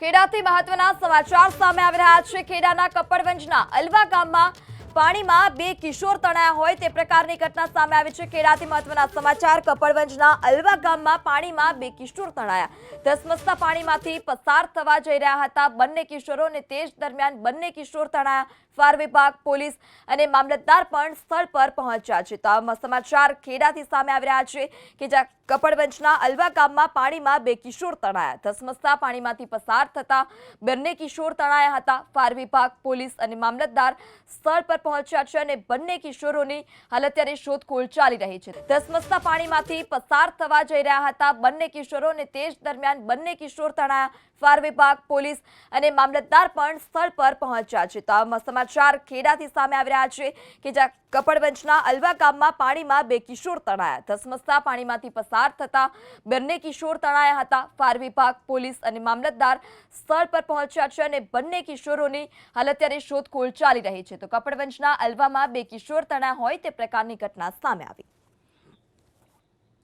ખેડાથી મહત્વના સમાચાર સામે આવી રહ્યા છે। ખેડાના કપડવંજના અલવા ગામમાં પાણીમાં બે કિશોર તણાયા હોય તે પ્રકારની ઘટના સામે આવી છે। ખેડાથી મહત્વના સમાચાર કપડવંજના અલવા ગામમાં પાણીમાં બે કિશોર તણાયા। ધસમસતા પાણીમાંથી પસાર થવા જઈ રહ્યા હતા બંને કિશોરોને તે જ દરમિયાન બંને કિશોર તણાયા। ફાયર વિભાગ, પોલીસ અને મામલતદાર પણ સ્થળ પર પહોંચ્યા છે। તો આ સમાચાર ખેડાથી સામે આવી રહ્યા છે કે જ્યાં કપડવંજના અલવા ગામમાં પાણીમાં બે કિશોર તણાયા। ધસમસતા પાણીમાંથી પસાર થતા બંને કિશોર તણાયા હતા। ફાયર વિભાગ, પોલીસ અને મામલતદાર સ્થળ પર પહોંચ્યા છે અને બંને કિશોરોની હાલ અત્યારે શોધખોળ ચાલી રહી છે। ધસમસતા પાણીમાંથી પસાર થવા જઈ રહ્યા હતા બંને કિશોરોને તે જ દરમિયાન બંને કિશોર તણાયા। ફાયર વિભાગ, પોલીસ અને મામલતદાર પણ સ્થળ પર પહોંચ્યા છે। તો આ સમાચાર ખેડાથી સામે આવી રહ્યા છે કે જ્યાં કપડવંજના અલવા ગામમાં પાણીમાં બે કિશોર તણાયા। ધસમસતા પાણીમાંથી પસાર થતા બંને કિશોર તણાયા હતા। ફાયર વિભાગ, પોલીસ અને મામલતદાર સ્થળ પર પહોંચ્યા છે અને બંને કિશોરોની હાલ અત્યારે શોધખોળ ચાલી રહી છે। તો કપડવંજના અલવામાં બે કિશોર તણાયા હોય તે પ્રકારની ઘટના સામે આવી।